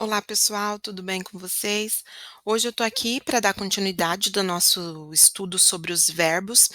Olá pessoal, tudo bem com vocês? Hoje eu estou aqui para dar continuidade do nosso estudo sobre os verbos,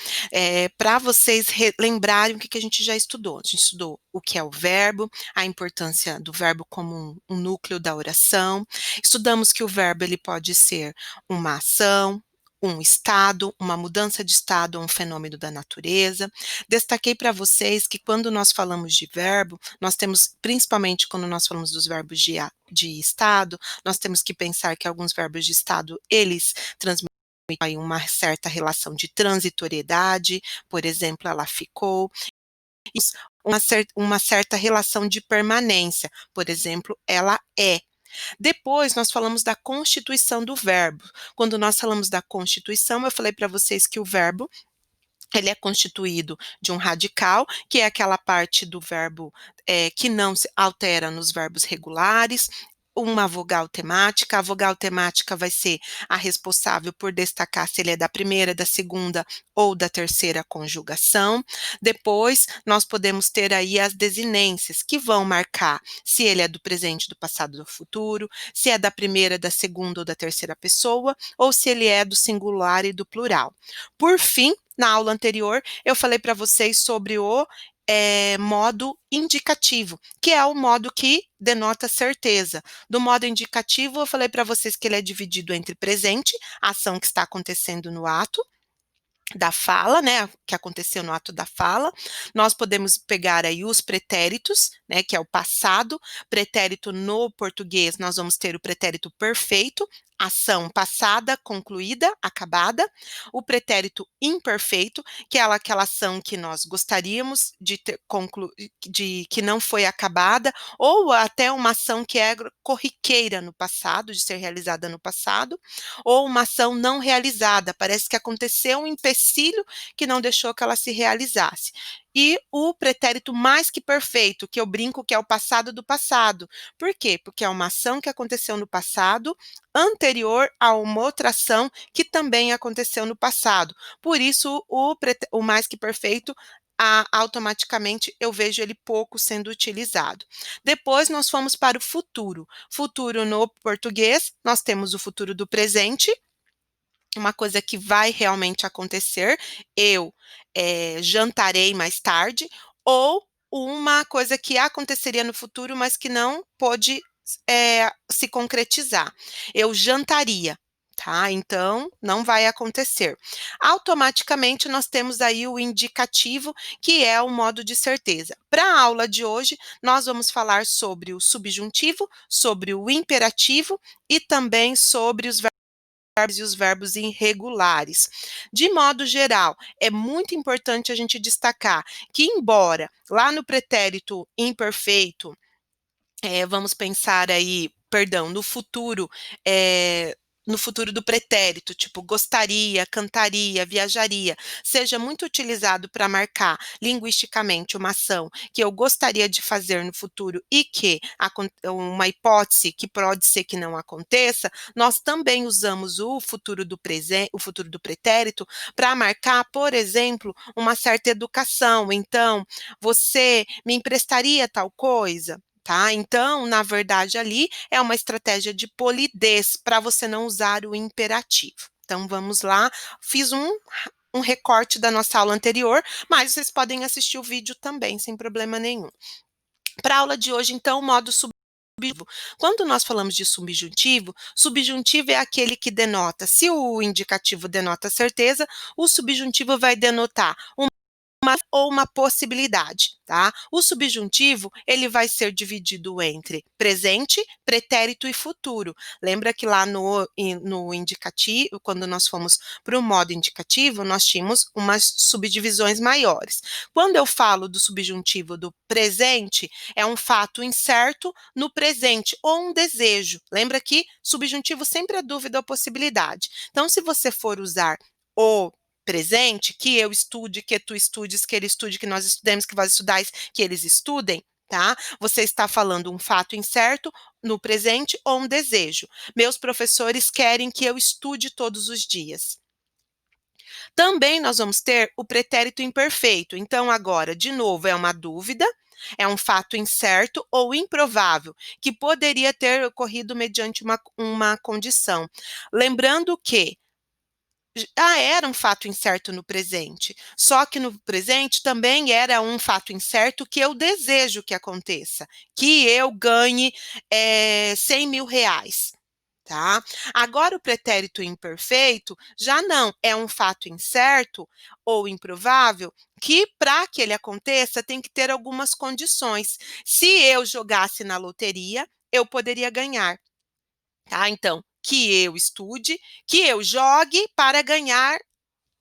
para vocês lembrarem o que a gente já estudou. A gente estudou o que é o verbo, a importância do verbo como um núcleo da oração. Estudamos que o verbo ele pode ser uma ação, um estado, uma mudança de estado, um fenômeno da natureza. Destaquei para vocês que quando nós falamos de verbo, nós temos, principalmente quando nós falamos dos verbos de estado, nós temos que pensar que alguns verbos de estado, eles transmitem aí uma certa relação de transitoriedade, por exemplo, ela ficou, uma certa relação de permanência, por exemplo, ela é. Depois, nós falamos da constituição do verbo. Quando nós falamos da constituição, eu falei para vocês que o verbo ele é constituído de um radical, que é aquela parte do verbo que não se altera nos verbos regulares, uma vogal temática. A vogal temática vai ser a responsável por destacar se ele é da primeira, da segunda ou da terceira conjugação. Depois, nós podemos ter aí as desinências, que vão marcar se ele é do presente, do passado, do futuro, se é da primeira, da segunda ou da terceira pessoa, ou se ele é do singular e do plural. Por fim, na aula anterior, eu falei para vocês sobre o modo indicativo, que é o modo que denota certeza. Do modo indicativo, eu falei para vocês que ele é dividido entre presente, a ação que está acontecendo no ato, da fala, né, que aconteceu no ato da fala. Nós podemos pegar aí os pretéritos, né, que é o passado. Pretérito no português, nós vamos ter o pretérito perfeito, ação passada, concluída, acabada. O pretérito imperfeito, que é aquela ação que nós gostaríamos de ter de que não foi acabada, ou até uma ação que é corriqueira no passado, de ser realizada no passado, ou uma ação não realizada, parece que aconteceu um empecilho que não deixou que ela se realizasse. E o pretérito mais que perfeito, que eu brinco que é o passado do passado. Por quê? Porque é uma ação que aconteceu no passado, anterior a uma outra ação que também aconteceu no passado. Por isso, o mais que perfeito, automaticamente eu vejo ele pouco sendo utilizado. Depois nós fomos para o futuro. Futuro no português, nós temos o futuro do presente, uma coisa que vai realmente acontecer, eu jantarei mais tarde, ou uma coisa que aconteceria no futuro, mas que não pôde se concretizar. Eu jantaria, tá? Então, não vai acontecer. Automaticamente, nós temos aí o indicativo, que é o modo de certeza. Para a aula de hoje, nós vamos falar sobre o subjuntivo, sobre o imperativo e também sobre os verbos e os verbos irregulares. De modo geral, é muito importante a gente destacar que, embora lá no pretérito imperfeito, vamos pensar aí, perdão, no futuro do pretérito, tipo gostaria, cantaria, viajaria, seja muito utilizado para marcar linguisticamente uma ação que eu gostaria de fazer no futuro e que uma hipótese que pode ser que não aconteça, nós também usamos o futuro do presente, o futuro do pretérito para marcar, por exemplo, uma certa educação. Então, você me emprestaria tal coisa? Tá? Então, na verdade, ali é uma estratégia de polidez para você não usar o imperativo. Então, vamos lá. Fiz um recorte da nossa aula anterior, mas vocês podem assistir o vídeo também, sem problema nenhum. Para a aula de hoje, então, o modo subjuntivo. Quando nós falamos de subjuntivo, subjuntivo é aquele que denota, se o indicativo denota certeza, o subjuntivo vai denotar ou uma possibilidade, tá? O subjuntivo, ele vai ser dividido entre presente, pretérito e futuro. Lembra que lá no indicativo, quando nós fomos para o modo indicativo, nós tínhamos umas subdivisões maiores. Quando eu falo do subjuntivo do presente, é um fato incerto no presente ou um desejo. Lembra que subjuntivo sempre é dúvida ou possibilidade. Então, se você for usar o presente, que eu estude, que tu estudes, que ele estude, que nós estudemos, que vós estudais, que eles estudem, tá? Você está falando um fato incerto no presente ou um desejo. Meus professores querem que eu estude todos os dias. Também nós vamos ter o pretérito imperfeito. Então, agora, de novo, é uma dúvida, É um fato incerto ou improvável, que poderia ter ocorrido mediante uma condição. Lembrando que era um fato incerto no presente. Só que no presente também era um fato incerto que eu desejo que aconteça, que eu ganhe 100 mil reais. Tá? Agora, o pretérito imperfeito já não é um fato incerto ou improvável que, para que ele aconteça, tem que ter algumas condições. Se eu jogasse na loteria, eu poderia ganhar. Tá? Então, que eu estude, que eu jogue para ganhar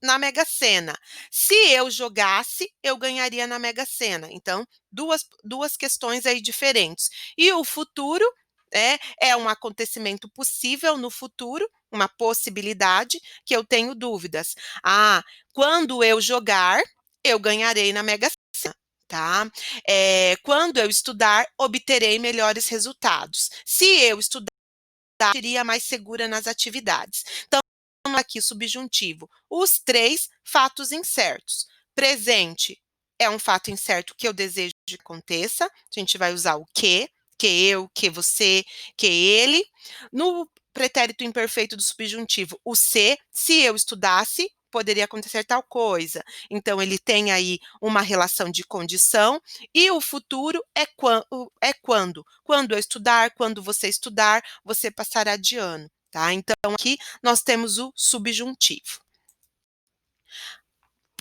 na Mega Sena. Se eu jogasse, eu ganharia na Mega Sena. Então, duas questões aí diferentes. E o futuro é um acontecimento possível no futuro, uma possibilidade que eu tenho dúvidas. Ah, quando eu jogar, eu ganharei na Mega Sena. Tá? Quando eu estudar, obterei melhores resultados. Se eu estudar, seria mais segura nas atividades. Então, aqui subjuntivo, os três fatos incertos. Presente é um fato incerto que eu desejo que aconteça, a gente vai usar o que eu, que você, que ele. No pretérito imperfeito do subjuntivo, o se eu estudasse, poderia acontecer tal coisa. Então, ele tem aí uma relação de condição, e o futuro é quando. Quando eu estudar, quando você estudar, você passará de ano. Tá? Então, aqui nós temos o subjuntivo.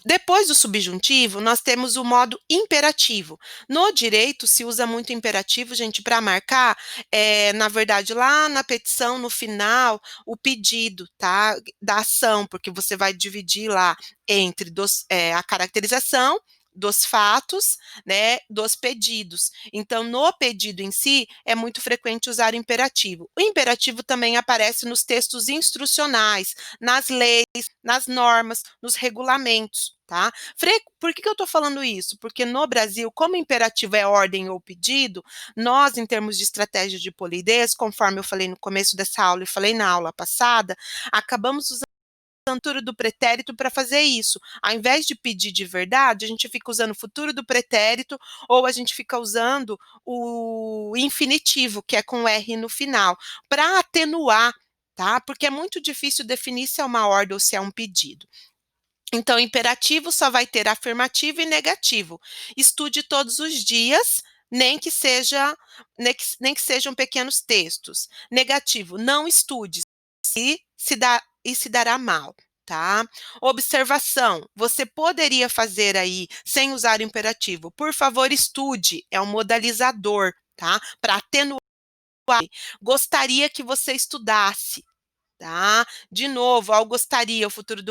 Depois do subjuntivo, nós temos o modo imperativo. No direito, se usa muito imperativo, gente, para marcar, na verdade, lá na petição, no final, o pedido, tá? Da ação, porque você vai dividir lá entre a caracterização dos fatos, né, dos pedidos. Então, no pedido em si, é muito frequente usar o imperativo. O imperativo também aparece nos textos instrucionais, nas leis, nas normas, nos regulamentos, tá? Por que eu estou falando isso? Porque no Brasil, como imperativo é ordem ou pedido, nós, em termos de estratégia de polidez, conforme eu falei no começo dessa aula e falei na aula passada, acabamos usando o futuro do pretérito para fazer isso. Ao invés de pedir de verdade, a gente fica usando o futuro do pretérito ou a gente fica usando o infinitivo, que é com R no final, para atenuar, tá? Porque é muito difícil definir se é uma ordem ou se é um pedido. Então, imperativo só vai ter afirmativo e negativo. Estude todos os dias, nem que sejam pequenos textos. Negativo, não estude, se dará mal, tá? Observação, você poderia fazer aí, sem usar o imperativo, por favor, estude, é um modalizador, tá? Para atenuar, gostaria que você estudasse. Tá? De novo, ao gostaria, o futuro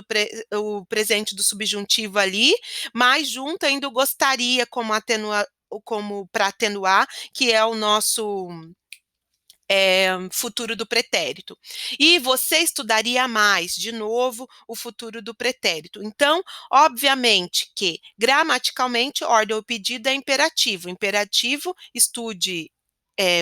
o presente do subjuntivo ali, mas junto ainda o gostaria como para atenuar, que é o nosso futuro do pretérito. E você estudaria mais, de novo, o futuro do pretérito. Então, obviamente que, gramaticalmente, ordem ou pedido é imperativo. Imperativo, estude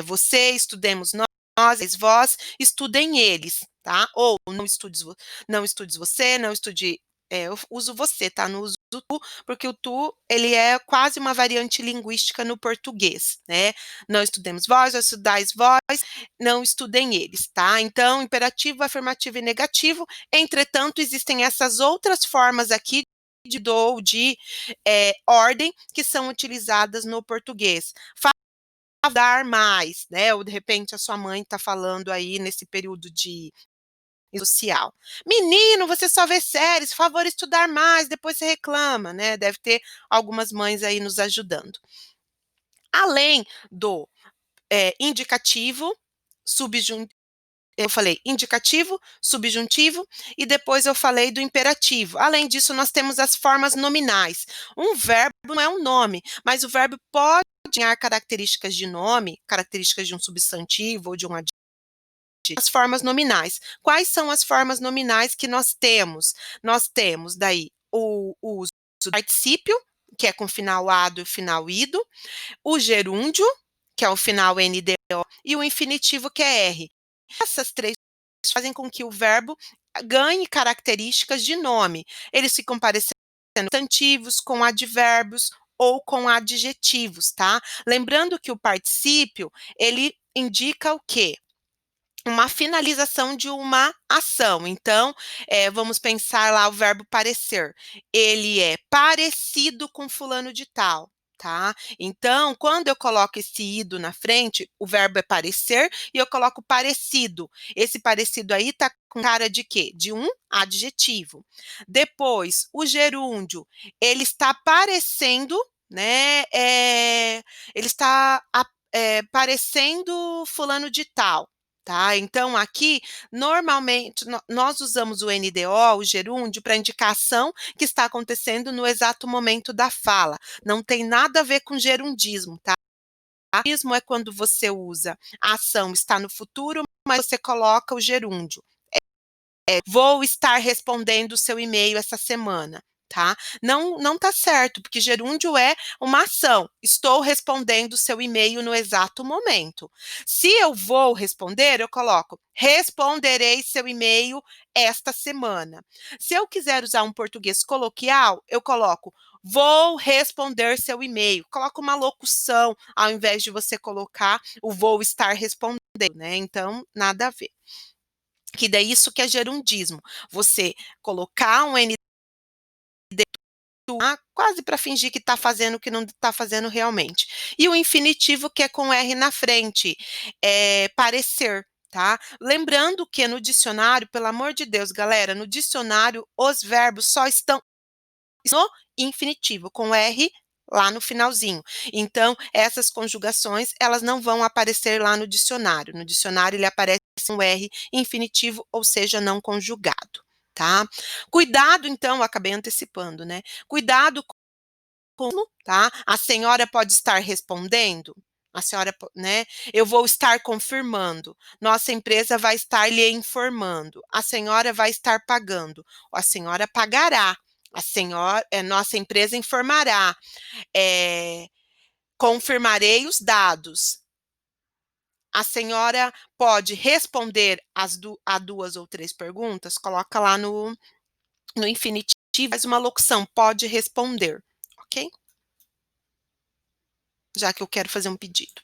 você, estudemos nós, vós, estudem eles, tá? Ou não estudes você, não estude. Eu uso você, tá? Não uso tu, porque o tu, ele é quase uma variante linguística no português, né? Não estudemos vós, estudais vós, não estudem eles, tá? Então, imperativo, afirmativo e negativo. Entretanto, existem essas outras formas aqui de ordem que são utilizadas no português. Dar mais, né? Ou de repente a sua mãe está falando aí nesse período de social. Menino, você só vê séries, por favor, estudar mais, depois você reclama, né? Deve ter algumas mães aí nos ajudando. Além do indicativo, subjuntivo, eu falei indicativo, subjuntivo e depois eu falei do imperativo. Além disso, nós temos as formas nominais. Um verbo não é um nome, mas o verbo pode ter características de nome, características de um substantivo ou de um adjetivo. As formas nominais. Quais são as formas nominais que nós temos? Nós temos daí o uso do particípio, que é com final ado e final ido, o gerúndio, que é o final NDO, e o infinitivo, que é R. Essas três fazem com que o verbo ganhe características de nome. Eles ficam parecendo substantivos com advérbios ou com adjetivos, tá? Lembrando que o particípio, ele indica o quê? Uma finalização de uma ação. Então, vamos pensar lá o verbo parecer. Ele é parecido com fulano de tal, tá? Então, quando eu coloco esse ido na frente, o verbo é parecer e eu coloco parecido. Esse parecido aí tá com cara de quê? De um adjetivo. Depois, o gerúndio, ele está parecendo, né? Ele está parecendo fulano de tal. Tá? Então, aqui, normalmente, nós usamos o NDO, o gerúndio, para indicação que está acontecendo no exato momento da fala. Não tem nada a ver com gerundismo, tá? Gerundismo é quando você usa a ação está no futuro, mas você coloca o gerúndio. Vou estar respondendo o seu e-mail essa semana, tá? Não tá certo, porque gerúndio é uma ação. Estou respondendo o seu e-mail no exato momento. Se eu vou responder, eu coloco responderei seu e-mail esta semana. Se eu quiser usar um português coloquial, eu coloco vou responder seu e-mail. Coloca uma locução ao invés de você colocar o vou estar respondendo, né? Então, nada a ver. Que daí isso que é gerundismo. Você colocar um ND quase para fingir que está fazendo o que não está fazendo realmente. E o infinitivo que é com R na frente, é parecer, tá? Lembrando que no dicionário, pelo amor de Deus, galera, no dicionário os verbos só estão no infinitivo, com R lá no finalzinho. Então, essas conjugações, elas não vão aparecer lá no dicionário. No dicionário, ele aparece um R infinitivo, ou seja, não conjugado, tá? Cuidado, então, acabei antecipando, né? Cuidado com, tá? A senhora pode estar respondendo, a senhora, né? Eu vou estar confirmando. Nossa empresa vai estar lhe informando. A senhora vai estar pagando. A senhora pagará. A senhora, nossa empresa informará. Confirmarei os dados. A senhora pode responder a duas ou três perguntas? Coloca lá no infinitivo, faz uma locução, pode responder, ok? Já que eu quero fazer um pedido.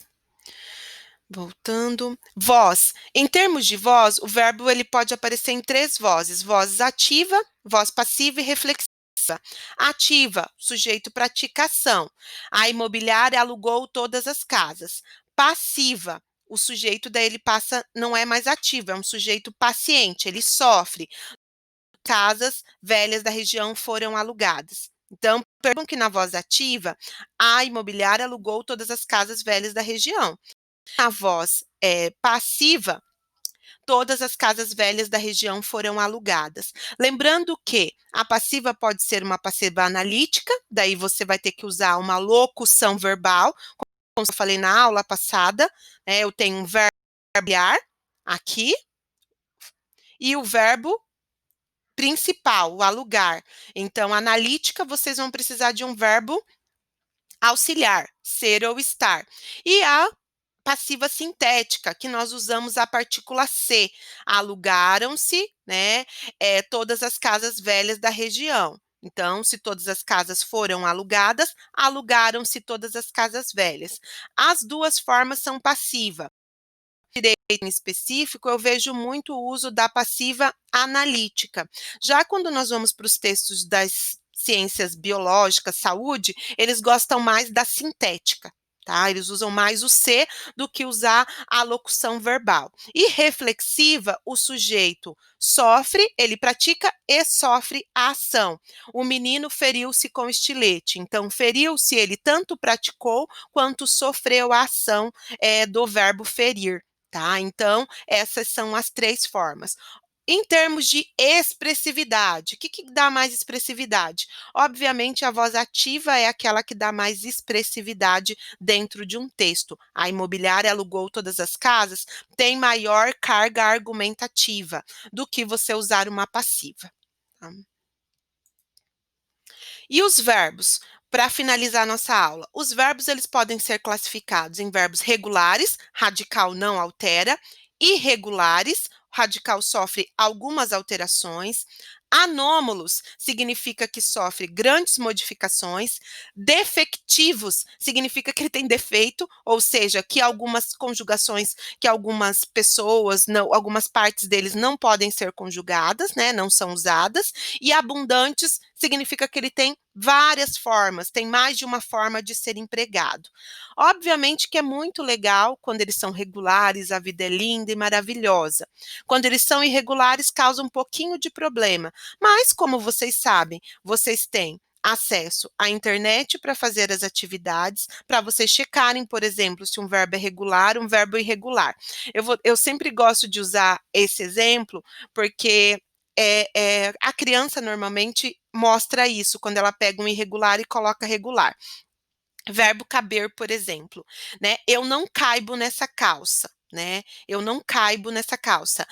Voltando. Voz. Em termos de voz, o verbo ele pode aparecer em três vozes: voz ativa, voz passiva e reflexiva. Ativa, sujeito pratica ação. A imobiliária alugou todas as casas. Passiva, o sujeito daí ele passa, não é mais ativo, é um sujeito paciente, ele sofre. Casas velhas da região foram alugadas. Então, perguntam que na voz ativa, a imobiliária alugou todas as casas velhas da região. Na voz passiva, todas as casas velhas da região foram alugadas. Lembrando que a passiva pode ser uma passiva analítica, daí você vai ter que usar uma locução verbal, como eu falei na aula passada, né, eu tenho um verbo aqui, e o verbo principal, o alugar. Então, analítica, vocês vão precisar de um verbo auxiliar, ser ou estar. E a passiva sintética, que nós usamos a partícula C. Alugaram-se, né, todas as casas velhas da região. Então, se todas as casas foram alugadas, alugaram-se todas as casas velhas. As duas formas são passiva. Direito em específico, eu vejo muito o uso da passiva analítica. Já quando nós vamos para os textos das ciências biológicas, saúde, eles gostam mais da sintética. Tá? Eles usam mais o C do que usar a locução verbal. E reflexiva, o sujeito sofre, ele pratica e sofre a ação. O menino feriu-se com estilete. Então, feriu-se, ele tanto praticou quanto sofreu a ação do verbo ferir. Tá? Então, essas são as três formas. Em termos de expressividade, o que dá mais expressividade? Obviamente, a voz ativa é aquela que dá mais expressividade dentro de um texto. A imobiliária alugou todas as casas, tem maior carga argumentativa do que você usar uma passiva. Tá? E os verbos? Para finalizar nossa aula, os verbos eles podem ser classificados em verbos regulares, radical não altera, irregulares, radical sofre algumas alterações, Anômalos significa que sofre grandes modificações. Defectivos significa que ele tem defeito, ou seja, que algumas conjugações, que algumas pessoas, não, algumas partes deles não podem ser conjugadas, né? Não são usadas. E abundantes significa que ele tem várias formas, tem mais de uma forma de ser empregado. Obviamente que é muito legal quando eles são regulares, a vida é linda e maravilhosa. Quando eles são irregulares, causa um pouquinho de problema. Mas, como vocês sabem, vocês têm acesso à internet para fazer as atividades, para vocês checarem, por exemplo, se um verbo é regular, um verbo irregular. Eu sempre gosto de usar esse exemplo, porque a criança normalmente mostra isso quando ela pega um irregular e coloca regular. Verbo caber, por exemplo, né? Eu não caibo nessa calça, né? Eu não caibo nessa calça.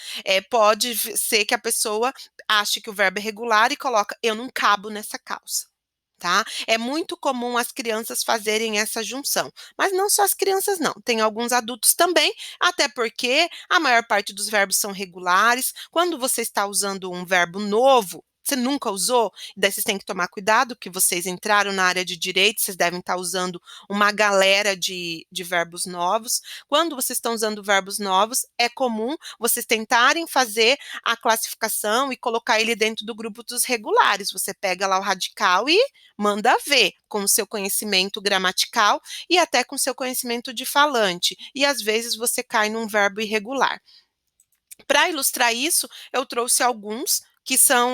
Pode ser que a pessoa ache que o verbo é regular e coloca eu não cabo nessa calça. Tá? É muito comum as crianças fazerem essa junção, mas não só as crianças não, tem alguns adultos também, até porque a maior parte dos verbos são regulares. Quando você está usando um verbo novo, você nunca usou, daí vocês têm que tomar cuidado, que vocês entraram na área de direito, vocês devem estar usando uma galera de verbos novos. Quando vocês estão usando verbos novos, é comum vocês tentarem fazer a classificação e colocar ele dentro do grupo dos regulares. Você pega lá o radical e manda ver com o seu conhecimento gramatical e até com o seu conhecimento de falante. E às vezes você cai num verbo irregular. Para ilustrar isso, eu trouxe alguns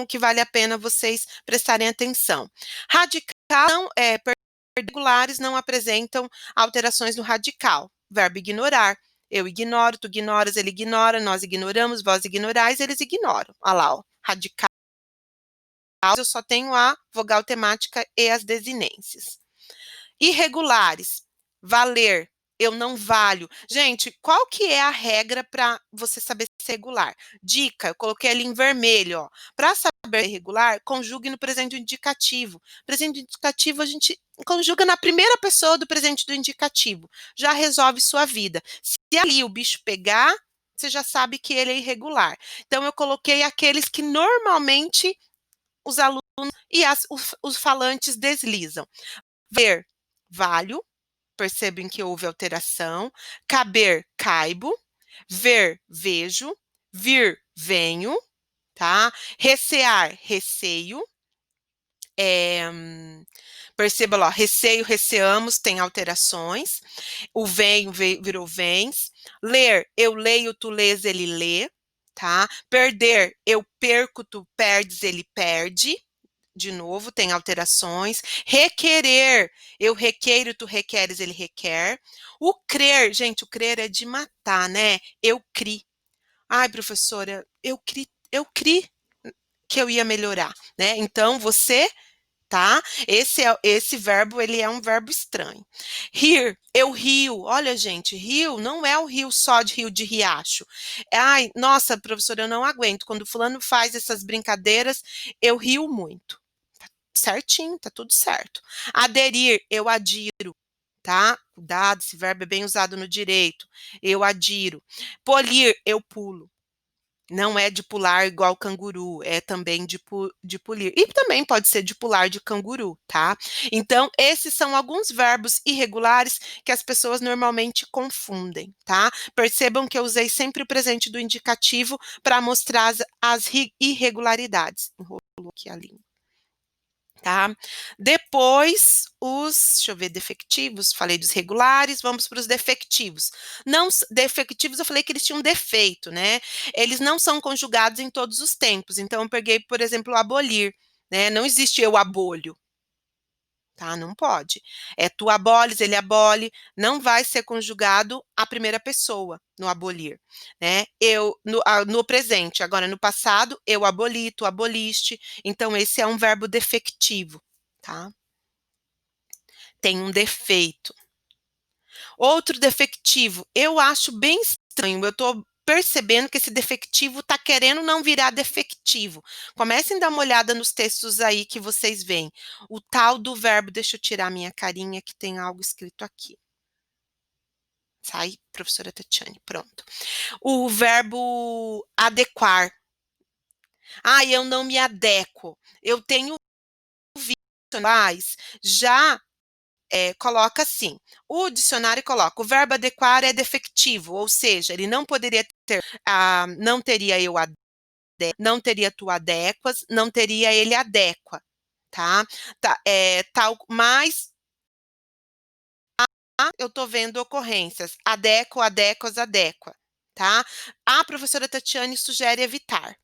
que vale a pena vocês prestarem atenção. Radical, regulares não apresentam alterações no radical. Verbo ignorar. Eu ignoro, tu ignoras, ele ignora, nós ignoramos, vós ignorais, eles ignoram. Olha lá, ó, radical. Eu só tenho a vogal temática e as desinências. Irregulares, valer, eu não valho. Gente, qual que é a regra para você saber se é regular? Dica, eu coloquei ali em vermelho, ó. Para saber se é irregular, conjugue no presente do indicativo. Presente do indicativo a gente conjuga na primeira pessoa do presente do indicativo. Já resolve sua vida. Se ali o bicho pegar, você já sabe que ele é irregular. Então eu coloquei aqueles que normalmente os alunos e os falantes deslizam. Ver, valho, percebem que houve alteração. Caber, caibo. Ver, vejo. Vir, venho, tá? Recear, receio. Perceba lá, receio, receamos, tem alterações. O venho virou vens. Ler, eu leio, tu lês, ele lê, tá? Perder, eu perco, tu perdes, ele perde. De novo, tem alterações. Requerer, eu requeiro, tu requeres, ele requer. O crer, gente, o crer é de matar, né? Eu cri. Ai, professora, eu cri que eu ia melhorar, né? Então, você, tá? Esse verbo, ele é um verbo estranho. Rir, eu rio. Olha, gente, rio não é o rio só de rio de riacho. Ai, nossa, professora, eu não aguento. Quando o fulano faz essas brincadeiras, eu rio muito. Certinho, tá tudo certo. Aderir, eu adiro, tá? Cuidado, esse verbo é bem usado no direito. Eu adiro. Polir, eu pulo. Não é de pular igual canguru, é também de polir. E também pode ser de pular de canguru, tá? Então, esses são alguns verbos irregulares que as pessoas normalmente confundem, tá? Percebam que eu usei sempre o presente do indicativo para mostrar as irregularidades. Enrolou aqui a língua. Tá? Depois, deixa eu ver, defectivos, falei dos regulares, vamos para os defectivos. Não, defectivos, eu falei que eles tinham defeito, né? Eles não são conjugados em todos os tempos. Então, eu peguei, por exemplo, o abolir, né? Não existe eu abolho, tá? Não pode. É tu aboles, ele abole, não vai ser conjugado a primeira pessoa no abolir, né? No presente, agora no passado, eu aboli, tu aboliste, então esse é um verbo defectivo, tá? Tem um defeito. Outro defectivo, eu acho bem estranho, eu tô percebendo que esse defectivo tá querendo não virar defectivo. Comecem a dar uma olhada nos textos aí que vocês veem. O tal do verbo, deixa eu tirar minha carinha que tem algo escrito aqui. Sai, professora Tatiane, pronto. O verbo adequar. Ah, eu não me adequo. Eu tenho já coloca assim. O dicionário coloca: o verbo adequar é defectivo, ou seja, ele não poderia ter, não teria eu não teria tu adequas, não teria ele adequa, tá? Tal, mas eu tô vendo ocorrências, adequo, adequas, adequa, tá? A professora Tatiane sugere evitar.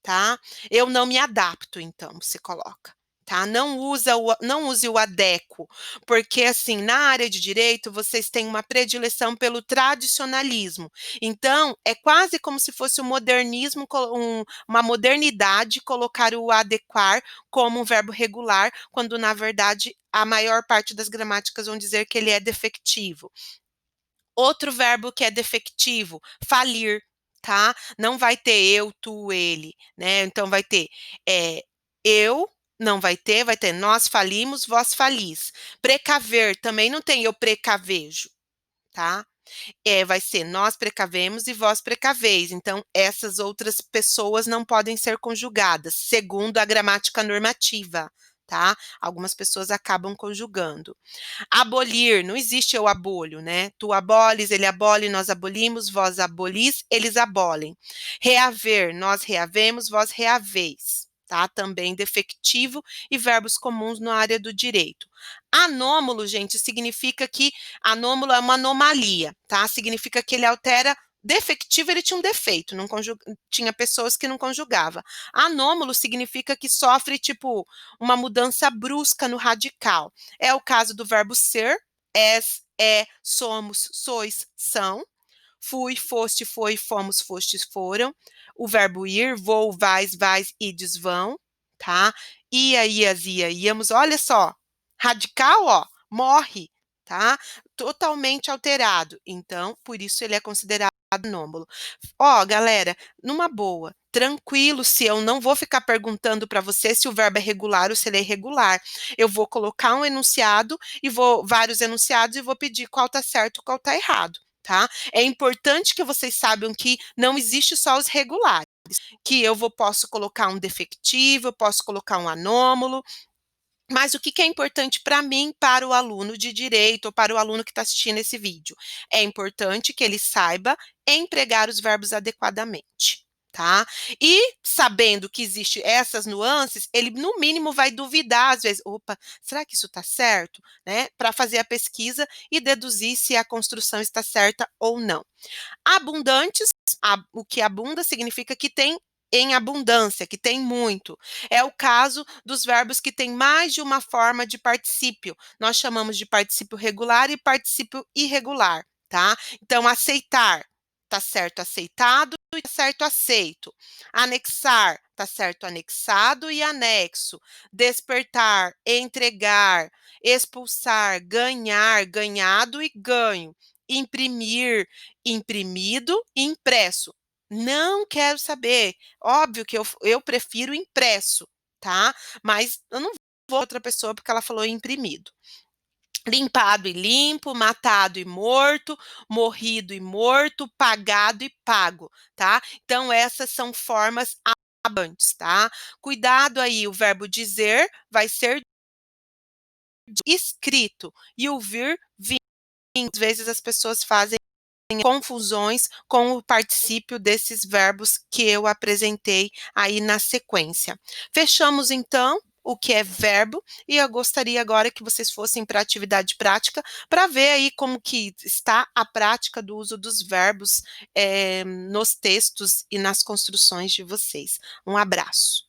Tá? Eu não me adapto, então, você coloca, tá? Não use o adequo, porque assim, na área de direito, vocês têm uma predileção pelo tradicionalismo. Então, é quase como se fosse o modernismo, uma modernidade colocar o adequar como um verbo regular, quando na verdade a maior parte das gramáticas vão dizer que ele é defectivo. Outro verbo que é defectivo, falir, tá? Não vai ter eu, tu, ele, né? Então vai ter eu, não vai ter nós falimos, vós falis. Precaver, também não tem eu precavejo, tá? Vai ser nós precavemos e vós precaveis. Então, essas outras pessoas não podem ser conjugadas, segundo a gramática normativa, tá? Algumas pessoas acabam conjugando. Abolir, não existe eu abolho, né? Tu aboles, ele abole, nós abolimos, vós abolis, eles abolem. Reaver, nós reavemos, vós reaveis, tá? Também defectivo e verbos comuns na área do direito. Anômalo, gente, significa que anômalo é uma anomalia, tá? Significa que ele altera. Defectivo, ele tinha um defeito, não tinha pessoas que não conjugava. Anômalo significa que sofre, tipo, uma mudança brusca no radical. É o caso do verbo ser, és, somos, sois, são. Fui, foste, foi, fomos, fostes, foram. O verbo ir, vou, vais, ides, vão, tá? Ia, ias, íamos. Olha só, radical, ó, morre, tá? Totalmente alterado. Então, por isso ele é considerado anômalo. Ó, galera, numa boa, tranquilo, se eu não vou ficar perguntando para você se o verbo é regular ou se ele é irregular. Eu vou colocar um enunciado e vários enunciados e vou pedir qual tá certo, qual tá errado, tá? É importante que vocês saibam que não existe só os regulares, que posso colocar um defectivo, eu posso colocar um anômalo, mas o que é importante para mim, para o aluno de direito ou para o aluno que está assistindo esse vídeo? É importante que ele saiba empregar os verbos adequadamente, tá? E sabendo que existe essas nuances, ele no mínimo vai duvidar às vezes, opa, será que isso está certo, né? Para fazer a pesquisa e deduzir se a construção está certa ou não. Abundantes, o que abunda significa que tem em abundância, que tem muito. É o caso dos verbos que têm mais de uma forma de particípio. Nós chamamos de particípio regular e particípio irregular, tá? Então, aceitar, tá certo aceitado e tá certo aceito. Anexar, tá certo anexado e anexo. Despertar, entregar, expulsar, ganhar, ganhado e ganho. Imprimir, imprimido e impresso. Não quero saber. Óbvio que eu prefiro impresso, tá? Mas eu não vou outra pessoa porque ela falou imprimido. Limpado e limpo, matado e morto, morrido e morto, pagado e pago, tá? Então, essas são formas abantes, tá? Cuidado aí, o verbo dizer vai ser escrito e o vir. Às vezes as pessoas fazem confusões com o particípio desses verbos que eu apresentei aí na sequência. Fechamos então o que é verbo e eu gostaria agora que vocês fossem para a atividade prática para ver aí como que está a prática do uso dos verbos nos textos e nas construções de vocês. Um abraço.